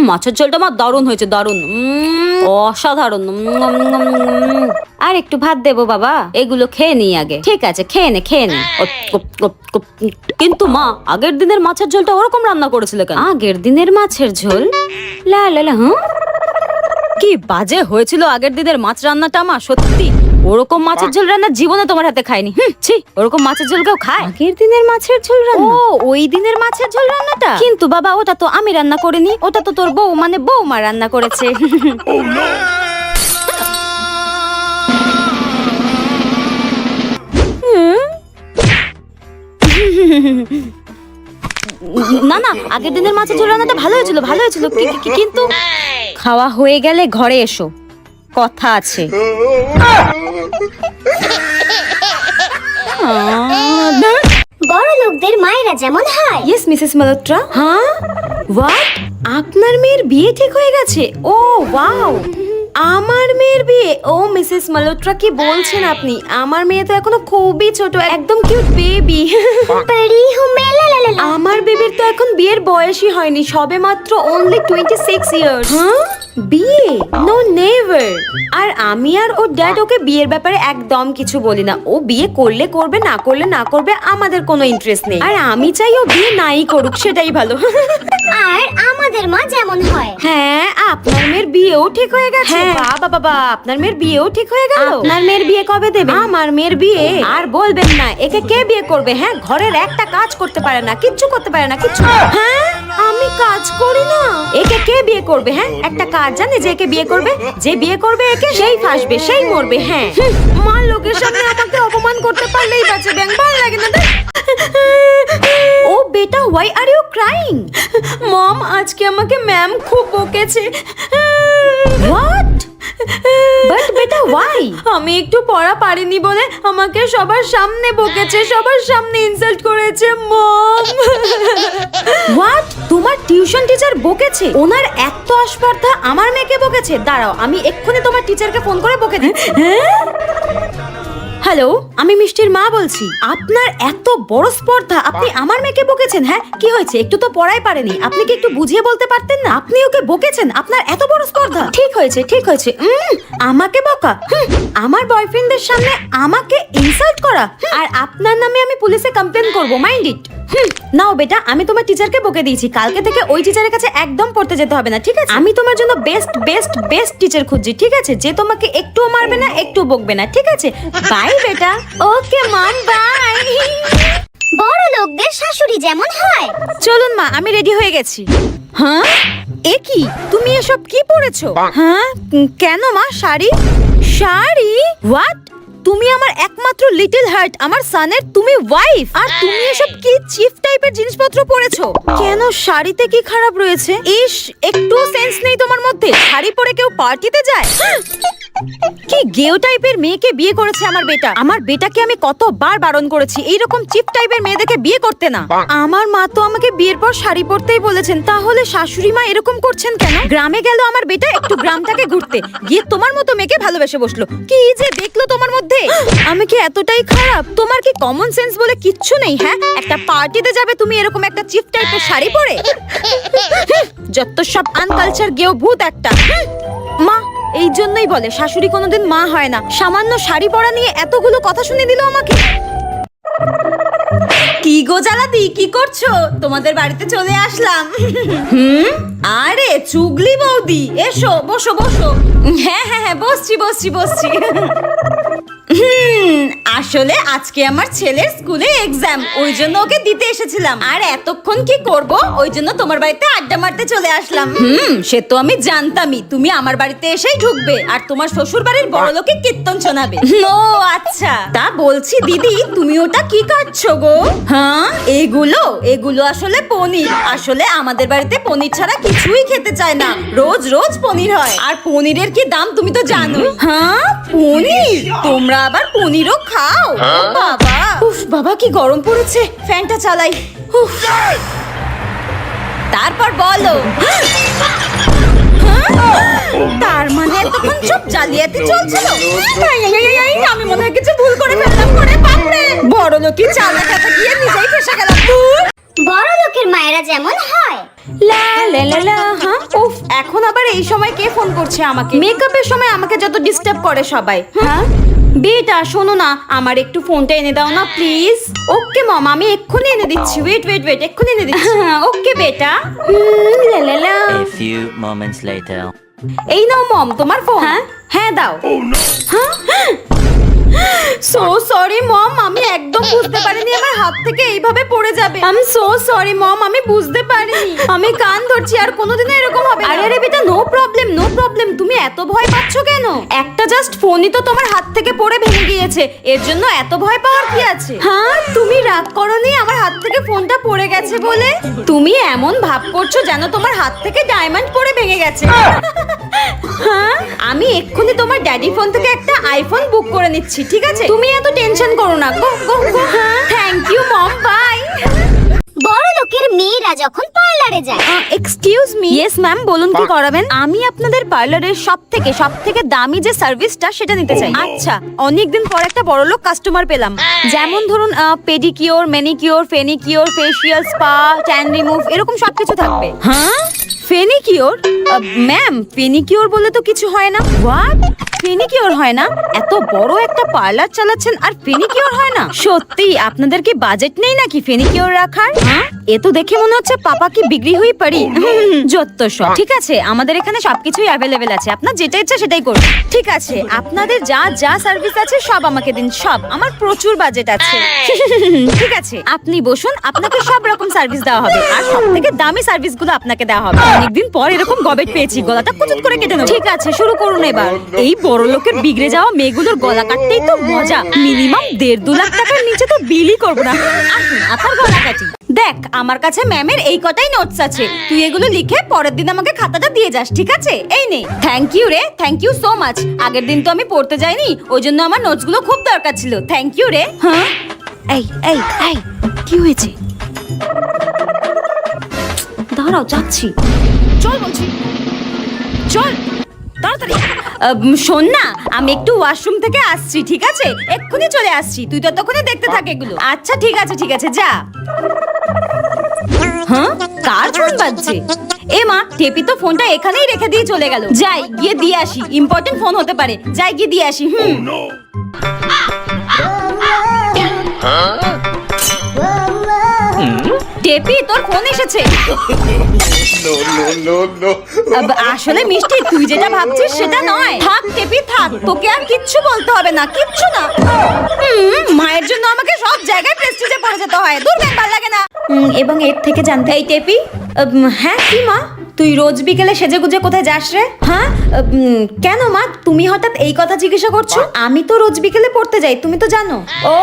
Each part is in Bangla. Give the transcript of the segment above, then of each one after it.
মাছের ঝোলটা আমার দারুণ হয়েছে, দারুণ, অসাধারণ। আর একটু ভাত দেবো বাবা? এগুলো খেয়ে নি আগে। ঠিক আছে, খেয়ে নে খেয়ে নে। কিন্তু মা, আগের দিনের মাছের ঝোলটা ওরকম রান্না করেছিল কেন? আগের দিনের মাছের ঝোল? লা লা লা, কি বাজে হয়েছিল আগের দিনের মাছ রান্নাটা। মা সত্যি ওরকম মাছের ঝোল রান্না জীবনে তোমার হাতে খাইনি। ছি, ওরকম মাছের ঝোল কেউ খায়? আগের দিনের মাছের ঝোল রান্না? ও, ওই দিনের মাছের ঝোল রান্নাটা? কিন্তু বাবা, ওটা তো আমি রান্না করিনি, ওটা তো তোর বউ মানে বৌমা রান্না করেছে। না না, আগের দিনের মাছের ঝোল রান্নাটা ভালো হয়েছিল, ভালো হয়েছিল, কিন্তু খাওয়া হয়ে গেলে ঘরে এসো, কথা আছে। বড় লোকদের মায়েরা যেমন হয়। Yes Mrs Malhotra. হ্যাঁ, হোয়াট? আপনার মেয়ের বিয়ে ঠিক হয়ে গেছে? ও ওয়াও, আমার মেয়ের বিয়ে? ও মিসেস মালহোত্রা, কি বলছেন আপনি? আমার মেয়ে তো এখনো খুবই ছোট, একদম কিউট বেবি। আমার বেবির তো এখন বিয়ের বয়সই হয়নি, সবে মাত্র only 26 ইয়ার্স। হ্যাঁ, বিয়ে? No, never. আর আমি আর ওর ড্যাড ওকে বিয়ের ব্যাপারে একদম কিছু বলি না। ও বিয়ে করলে করবে, না করলে না করবে, আমাদের কোনো ইন্টারেস্ট নেই। আর আমি চাই ও বিয়ে নাই করুক, সেটাই ভালো। আর আমাদের মা যেমন হয়। হ্যাঁ, আপনার মেয়ের বিয়েও ঠিক হয়ে গেছে। বাবা বাবা, আপনার মেয়ের বিয়েও ঠিক হয়ে গেল। আপনার মেয়ের বিয়ে কবে দেবে? আমার মেয়ের বিয়ে আর বলবেন না। একে কে বিয়ে করবে? হ্যাঁ, ঘরের একটা কাজ করতে পারে না, কিচ্ছু করতে পারে না, কিচ্ছু। হ্যাঁ, আমি কাজ করি না? একে কে বিয়ে করবে? হ্যাঁ, একটা কাজ জানে যে একে বিয়ে করবে? যে বিয়ে করবে একে, সেই ফাঁসবে, সেই মরবে। হ্যাঁ, মা লোকের সামনে আমাকে অপমান করতে পারলেই বাঁচে। ব্যাং ভালো লাগে না। ও বেটা, why are you crying? মম, আজকে আমাকে ম্যাম খুব বকেছে। What? But বেটা, why? আমি একটু পড়া পারিনি বলে আমাকে সবার সামনে বকেছে, সবার সামনে ইনসাল্ট করেছে মম। What? তোমার টিউশন টিচার বকেছে? ওনার এত আস্পর্ধা আমার মেয়েকে বকেছে? দাঁড়াও, আমি এক্ষুনি তোমার টিচারকে ফোন করে বকে দিচ্ছি। হ্যালো, আমি মিষ্টির মা বলছি। আপনার এত বড় স্পর্ধা, আপনি আমার মেয়েকে বকেছেন? হ্যাঁ, কি হয়েছে? একটু তো পড়াই পারেনি, আপনি কি একটু বুঝিয়ে বলতে পারতেন না? আপনি ওকে বকেছেন, আপনার এত বড় স্পর্ধা। ঠিক হয়েছে, ঠিক হয়েছে। আমাকে বকা? আমার বয়ফ্রেন্ডদের সামনে আমাকে ইনসাল্ট করা? আর আপনার নামে আমি পুলিশে কমপ্লেন করব, মাইন্ড ইট। নাও বেটা, আমি তোমার টিচারকে বকে দিয়েছি, কালকে থেকে ওই টিচারের কাছে একদম পড়তে যেতে হবে না, ঠিক আছে? আমি তোমার জন্য বেস্ট বেস্ট বেস্ট টিচার খুঁজছি, ঠিক আছে? যে তোমাকে একটুও মারবে না, একটু বকবে না, ঠিক আছে? বাই বেটা। ওকে মম, বাই। বড় লোকদের শাশুড়ি যেমন হয়। চলুন মা, আমি রেডি হয়ে গেছি। হ্যাঁ, এ কি? তুমি এসব কি পরেছো? হ্যাঁ, কেন মা? শাড়ি? শাড়ি? হোয়াট? তুমি আমার একমাত্র লিটল হার্ট, আমার সানের তুমি ওয়াইফ, আর তুমি এসব কি চিফ টাইপের জিনিসপত্র পরেছো? কেন, শাড়িতে কি খারাপ রয়েছে? ইস, একটু সেন্স নেই তোমার মধ্যে। শাড়ি পরে কেউ পার্টিতে যায়? কি গেও টাইপের মেয়েকে বিয়ে করেছে আমার বেটা। আমার বেটাকে আমি কতবার বারণ করেছি এইরকম চিপ টাইপের মেয়ে দেখে বিয়ে করতে না। আমার মা তো আমাকে বিয়ের পর শাড়ি পরতেই বলেছেন, তাহলে শাশুড়ি মা এরকম করছেন কেন? গ্রামে গেল আমার বেটা একটু গ্রামটাকে ঘুরতে, গিয়ে তোমার মতো মেয়েকে ভালোবেসে বসলো। কি যে দেখলো তোমার মধ্যে? আমি কি এতটাই খারাপ? তোমার কি কমন সেন্স বলে কিচ্ছু নেই? হ্যাঁ, একটা পার্টিতে যাবে তুমি এরকম একটা চিপ টাইপের শাড়ি পরে? যত সব আনকালচার গেও ভূত একটা। মা, এই জন্যই বলে শাশুড়ি কোনোদিন মা হয় না। সামান্য শাড়ি পরা নিয়ে এতগুলো কথা শুনে দিল আমাকে। কি গো জালাদি, কি করছো? তোমাদের বাড়িতে চলে আসলাম। আরে চুগলি বৌদি, এসো, বসো বসো। হ্যাঁ হ্যাঁ হ্যাঁ, বসছি বসছি বসছি। আসলে আজকে আমার ছেলের স্কুলে এক্সাম, ওই জন্য ওকে দিতে এসেছিলাম। আর এতক্ষণ কি করব, ওই জন্য তোমার বাড়িতে আড্ডা মারতে চলে আসলাম। সে তো আমি জানতামই তুমি আমার বাড়িতে এসেই ঢুকবে আর তোমার শ্বশুর বাড়ির বড় লোকে কীর্তন শোনাবে। ও আচ্ছা, তা বলছি দিদি, তুমি ওটা কি কাটছো গো? হ্যাঁ, এগুলো আসলে পনির। আসলে আমাদের বাড়িতে পনির ছাড়া কিছুই খেতে চায় না, রোজ রোজ পনির হয়। আর পনিরের কি দাম তুমি তো জানোই। হ্যাঁ, পনির? তোমরা আবার পনিরও খাও? বাবা, উফ বাবা, কি গরম পড়েছে, ফ্যানটা চালাই। উফ, তারপর বলো। তার মানে এতক্ষণ চুপ জালিয়াতি চলছিল? আমি মনে হয় কিছু ভুল করে ফেললাম। করে বাপরে, বড় লোকই চালা খাতা গিয়ে নিজেই ফেসে গেলাম। বড় লোকের মেয়েরা যেমন হয়। লা লা লা লা। হ্যাঁ উফ, এখন আবার এই সময় কে ফোন করছে আমাকে? মেকআপের সময় আমাকে যত ডিস্টার্ব করে সবাই। হ্যাঁ বেটা শোনো না, আমার একটু ফোনটা এনে দাও না প্লিজ। ওকে মম, আমি এক্ষুনি এনে দিচ্ছি। ওয়েট ওয়েট ওয়েট, এক্ষুনি এনে দিচ্ছি। ওকে বেটা। লা লা লা। A few moments later. এই নাও মম তোমার ফোন। হ্যাঁ হ্যাঁ দাও। সো সরি মম, আমি একদম বুঝতে পারিনি আমার হাত থেকে এইভাবে পড়ে যাবে। I am so sorry mom, আমি বুঝতে পারিনি। আমি কান ধরছি, আর কোনোদিনও এরকম হবে না। আরে আরে বেটা, নো প্রবলেম নো প্রবলেম। তুমি এত ভয় পাচ্ছ কেন? একটা জাস্ট ফোনই তো তোমার হাত থেকে পড়ে ভেঙে গিয়েছে, এর জন্য এত ভয় পাওয়ার কি আছে? হ্যাঁ তুমি রাগ করোনি আমার হাত থেকে ফোনটা পড়ে গেছে বলে? তুমি এমন ভাব করছো যেন তোমার হাত থেকে ডায়মন্ড পড়ে ভেঙে গেছে। হ্যাঁ আমি এক্ষুনি তোমার ড্যাডি ফোন থেকে একটা আইফোন বুক করে নিচ্ছি, ঠিক আছে? তুমি এত টেনশন করো না। Go go go. Thank you mom, bye. বড় লোকের মেয়েরা যখন পার্লারে যায়। Excuse me. ইয়েস ম্যাম, বলুন কি করাবেন? আমি আপনাদের পার্লারের সবথেকে দামি যে সার্ভিসটা সেটা নিতে চাই। আচ্ছা, অনেকদিন পর একটা বড়লোক কাস্টমার পেলাম। যেমন ধরুন পেডিকিওর, ম্যানিকিওর, ফেনিকিওর, ফেশিয়াল, স্পা, ট্যান রিমুভ, এরকম সবকিছু থাকবে। হ্যাঁ ফেনিকিওর? ম্যাম ফেনিকিওর বলে তো কিছু হয় না। হোয়াট? ফেনিকিওর হয় না? এত বড় একটা পার্লার চালাচ্ছেন আর ফেনিকিওর হয় না? সত্যি আপনাদের কি বাজেট নেই নাকি ফেনিকিওর রাখার? হ্যাঁ এ তো দেখে মনে হচ্ছে পাপা কি বিক্রি হয়ে পারি। যত সব। ঠিক আছে, আমাদের এখানে সবকিছুই অ্যাভেলেবেল আছে, আপনার যেটা ইচ্ছা সেটাই করুন। ঠিক আছে, আপনাদের যা যা সার্ভিস আছে সব আমাকে দিন, সব। আমার প্রচুর বাজেট আছে। ঠিক আছে, আপনি বসুন, আপনাকে সব রকম সার্ভিস দেওয়া হবে, আর সবথেকে দামি সার্ভিসগুলো আপনাকে দেওয়া হবে। অনেকদিন পর এরকম গবেট পেয়েছি, গলাটা কুচুত করে কেটে নেব। ঠিক আছে, শুরু করুন এবার। এই বড় লোকের বিগড়ে যাওয়া মেয়েগুলোর গলা কাটতেই তো মজা। মিনিমাম 1.5-2 লাখ টাকার নিচে তো বিলই করবো না। আসুন আপনার গলা কাটি। দেখ আমার কাছে ম্যামের এই কটাই নোটস আছে, তুই এগুলো লিখে পরের দিন আমাকে খাতাটা দিয়ে যাস, ঠিক আছে? এই নে। থ্যাংক ইউ রে, থ্যাংক ইউ সো মাচ। আগের দিন তো আমি পড়তে যাইনি, ওই জন্য আমার নোটসগুলো খুব দরকার ছিল। থ্যাংক ইউ রে। হ্যাঁ এই এই এই কি হয়েছে? দাঁড়াও যাচ্ছি। চল বলছি, চল তাড়াতাড়ি। শোন না, আমি একটু ওয়াশরুম থেকে আসছি, ঠিক আছে? এক্ষুনি চলে আসছি, তুই ততক্ষণে দেখতে থাক এগুলো। আচ্ছা ঠিক আছে ঠিক আছে, যা। হ্যাঁ কার ফোন বাজছে? এ মা, টেপি তো ফোনটা এখানেই রেখে দিয়ে চলে গেল। যাই গিয়ে দিয়ে আসি, ইম্পর্টেন্ট ফোন হতে পারে। যাই গিয়ে দিয়ে আসি। টেপি তোর ফোন এসেছে। আসলে মিষ্টি, তুই যেটা ভাবছিস সেটা নয়। থাক টেপি থাক, তোকে আর কিচ্ছু বলতে হবে না, কিচ্ছু না। মায়ের জন্য আমাকে সব জায়গায় প্রেস্টিজে পড়ে যেতে হয়, দূর বেশ ভালো লাগে না। এবং এর থেকে জানতে, এই টেপি। হ্যাঁ কি মা, তুই রোজ বিকেলে সেজেগুজে কোথায় যাস রে? হ্যাঁ কেন মা, তুমি হঠাৎ এই কথা জিজ্ঞাসা করছো? আমি তো রোজ বিকেলে পড়তে যাই, তুমি তো জানো। ও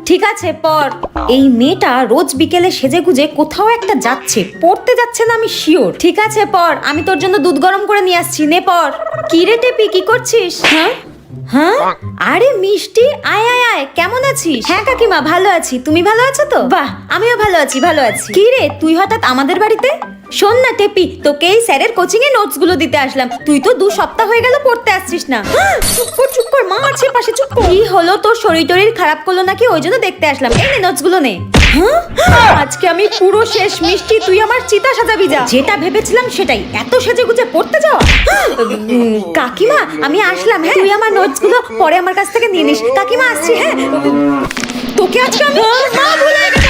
ঠিক আছে পর। এই মেয়েটা রোজ বিকেলে সেজেগুজে কোথাও একটা যাচ্ছে, পড়তে যাচ্ছে না আমি শিওর। ঠিক আছে পর, আমি তোর জন্য দুধ গরম করে নিয়ে আসছি, নে পর। কি রে টেপি, কি করছিস? হ্যাঁ হ্যাঁ আরে মিষ্টি, আয় আয় আয়, কেমন আছিস? হ্যাঁ কাকিমা ভালো আছি, তুমি ভালো আছো তো? বাহ আমিও ভালো আছি ভালো আছি। কি রে তুই হঠাৎ আমাদের বাড়িতে? শোন না টেপি, তোকে এই স্যারের কোচিং এ নোটস গুলো দিতে আসলাম। তুই তো 2 সপ্তাহ হয়ে গেল পড়তে আসছিস না। চুপ কর, মা আছে পাশে, চুপ কর। কি হলো তোর, শরীর টরীর খারাপ করলো নাকি? ওই জন্য দেখতে আসলাম। এই নে নোটস গুলো নে। আজকে আমি পুরো শেষ মিষ্টি, তুই আমার চিতা সাজাবি যা। যেটা ভেবেছিলাম সেটাই, এত সেজে গুজে পড়তে যাওয়া। কাকিমা আমি আসলাম, হ্যাঁ তুই আমার নোটস গুলো পরে আমার কাছ থেকে নিয়ে নিস। কাকিমা আসছি, হ্যাঁ। তোকে আজকে আমি ভুলে গেছি।